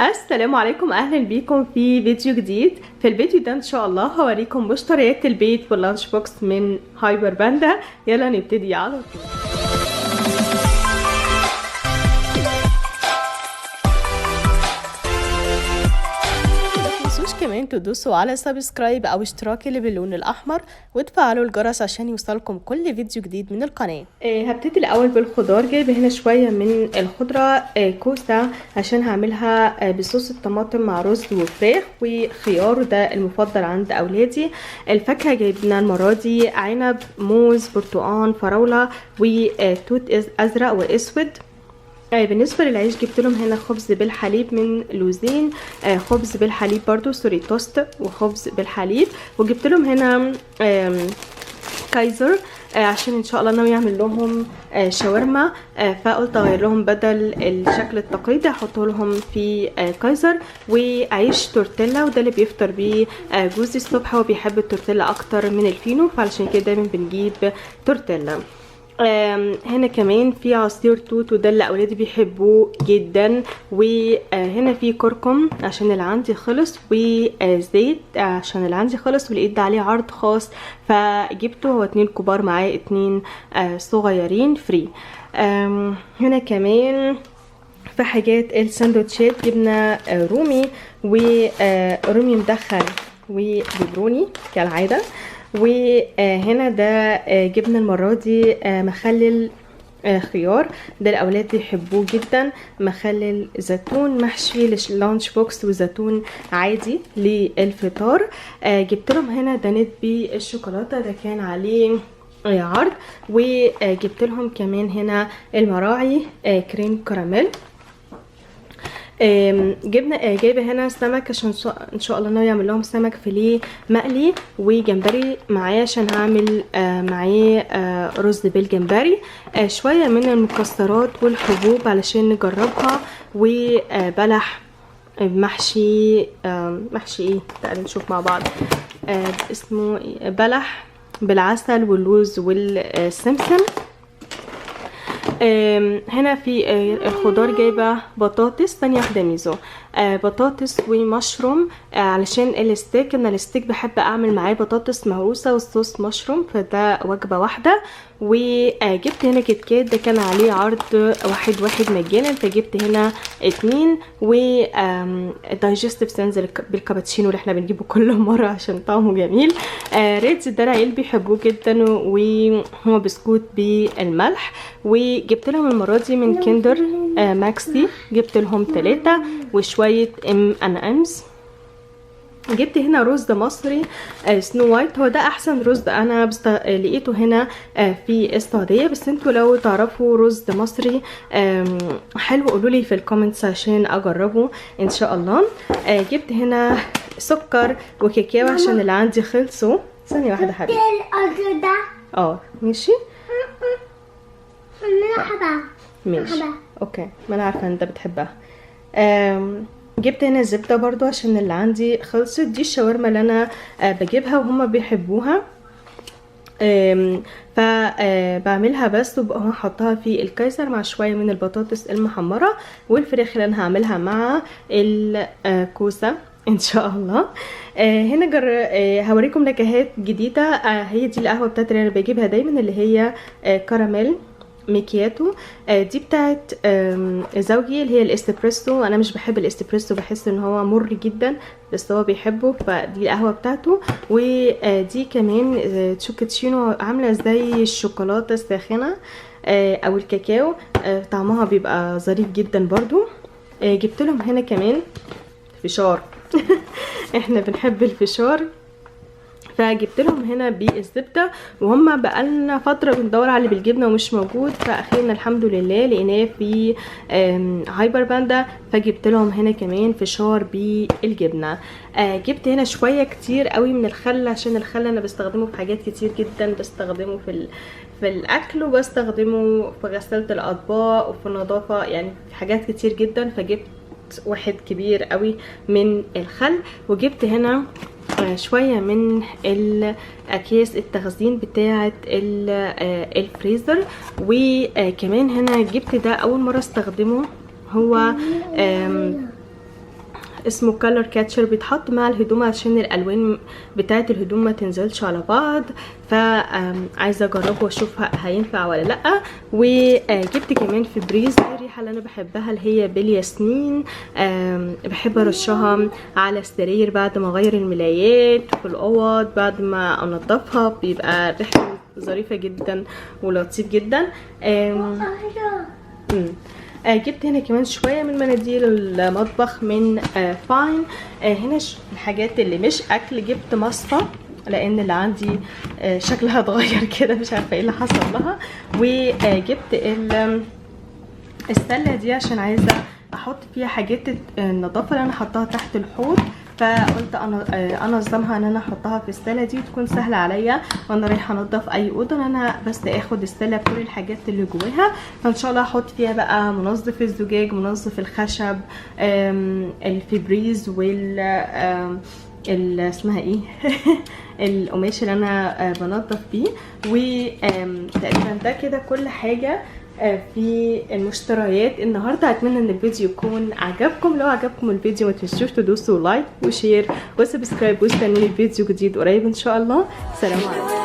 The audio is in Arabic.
السلام عليكم، اهلا بيكم في فيديو جديد. في الفيديو ده ان شاء الله هوريكم مشتريات البيت واللانش بوكس من هايبر باندا. يلا نبتدي على طول. كمان تدوسوا على سبسكرايب او اشتراك اللي باللون الاحمر وتفعلوا الجرس عشان يوصلكم كل فيديو جديد من القناه. هبتدي الاول بالخضار. جايبه هنا شويه من الخضره، كوسه عشان هعملها بصوص الطماطم مع رز وفراخ وخيار، ده المفضل عند اولادي. الفاكهه جايبنا المره دي عنب، موز، برتقان، فراوله وتوت ازرق واسود. بالنسبه للعيش جبت لهم هنا خبز بالحليب من لوزين، خبز بالحليب برضو توست وخبز بالحليب. وجبت لهم هنا كايزر عشان ان شاء الله ناوي اعمل لهم شاورما، فقلت اغير لهم بدل الشكل التقليدي احط لهم في كايزر. وعيش تورتيلا، وده اللي بيفطر بيه جوزي الصبح، هو بيحب التورتيلا اكتر من الفينو، فعلشان كده دايما بنجيب تورتيلا. هنا كمان في عصير توت، وده اللي اولادي بيحبوه جدا. وهنا في كركم عشان اللي عندي خلص، وزيت عشان اللي عندي خلص، ولقيت ده عليه عرض خاص فجبته. هو 2 كبار معايا 2 صغيرين فري. هنا كمان في حاجات الساندوتشات جبنا رومي ورومي مدخن وبيبروني كالعاده. وهنا ده جبنا المرة دي مخلل خيار، ده الاولاد بيحبوه جدا. مخلل زيتون محشي لللانش بوكس وزيتون عادي للفطار. جبت لهم هنا دانيت بالشوكولاته، ده كان عليه عرض. وجبت لهم كمان هنا المراعي كريم كراميل. جايبه هنا سمك عشان ان شاء الله ناوي اعمل لهم سمك فيليه مقلي وجمبري معاه، عشان هعمل معاه رز بالجمبري. شويه من المكسرات والحبوب علشان نجربها، وبلح محشي ايه، تعالوا نشوف مع بعض. اسمه بلح بالعسل واللوز والسمسم. هنا في الخضار جايبه بطاطس، ثانيه واحده ميزو، بطاطس ومشروم علشان الستيك. انا الستيك بحب اعمل معاه بطاطس مهروسه والصوص مشروم، فده وجبه واحده. وجبت هنا كيت كات، ده كان عليه عرض واحد مجانا، فجبت هنا 2. و دايجستيف سنز بالكابتشينو اللي احنا بنجيبه كل مره عشان طعمه جميل. ريدز ده العيال بيحبوه جدا، وهو بسكوت بالملح. وجبت لهم المره دي من كندر ماكسي، جبت لهم 3 وشويه امز. جبت هنا رز مصري سنو وايت، هو ده احسن رز انا لقيته هنا في السعوديه، بس انتوا لو تعرفوا رز مصري حلو قولوا لي في الكومنتس عشان اجربه ان شاء الله. جبت هنا سكر وكاكاو عشان اللي عندي خلصوا. ثانيه واحده حبيبي. ماشي ماشي اوكي، ما انا عارفه انت بتحبها. جبت هنا زبده برضو عشان اللي عندي خلصت. دي الشاورما اللي انا بجيبها وهما بيحبوها، فبعملها بس وهحطها في الكايزر مع شويه من البطاطس المحمره والفراخ اللي انا هعملها مع الكوسه ان شاء الله. هنا هوريكم نكهات جديده. هي دي القهوه بتاعتي اللي انا بجيبها دايما، اللي هي كراميل ميكياتو. دي بتاعت زوجي اللي هي الاسبريسو. انا مش بحب الاسبريسو، بحس ان هو مر جدا، بس هو بيحبه، فدي القهوه بتاعته. ودي كمان تشوكاتشينو عامله زي الشوكولاته الساخنه او الكاكاو، طعمها بيبقى ظريف جدا برضو. جبت لهم هنا كمان فشار احنا بنحب الفشار، فجبت لهم هنا بالزبده، وهم بقالنا فتره بندور على اللي بالجبنه ومش موجود، فاخيرا الحمد لله لقيناه في هايبر باندا، فجبت لهم هنا كمان فشار بالجبنه. جبت هنا شويه كتير قوي من الخل، عشان الخل انا بستخدمه في حاجات كتير جدا، بستخدمه في الاكل، وبستخدمه في غسالة الاطباق وفي النظافه، يعني في حاجات كتير جدا. فجبت واحد كبير قوي من الخل. وجبت هنا شويه من الاكياس التخزين بتاعه الفريزر. وكمان هنا جبت ده اول مره استخدمه، هو اسمه كالر كاتشر، بيتحط مع الهدوم عشان الالوان بتاعه الهدوم ما تنزلش على بعض، فعايزه اجربه واشوف هينفع ولا لا. وجبت كمان فبريز الريحه اللي انا بحبها اللي هي بالياسمين، بحب ارشها على السرير بعد ما اغير الملايات في الاوض، بعد ما انضفها بيبقى ريحته ظريفه جدا ولطيف جدا. جبت هنا كمان شويه من مناديل المطبخ من فاين. هنا الحاجات اللي مش اكل، جبت مصفى لان اللي عندي شكلها اتغير كده، مش عارفه ايه اللي حصل لها. وجبت السله دي عشان عايزه احط فيها حاجات النظافه اللي انا حطاها تحت الحوض، فقلت انا انظمها ان انا احطها في السله دي وتكون سهله عليا وانا رايحه انضف اي اوضه، ان انا بس اخد السله بكل الحاجات اللي جواها. فان شاء الله احط فيها بقى منظف الزجاج، منظف الخشب، الفبريز وال اسمها ايه القماش اللي انا بنضف بيه. وتقريبا ده كده كل حاجه في المشتريات النهارده. اتمنى ان الفيديو يكون عجبكم. لو عجبكم الفيديو ما تنسوش تدوسوا لايك وشير وسبسكرايب، واستنوني الفيديو جديد قريب ان شاء الله. سلام عليكم.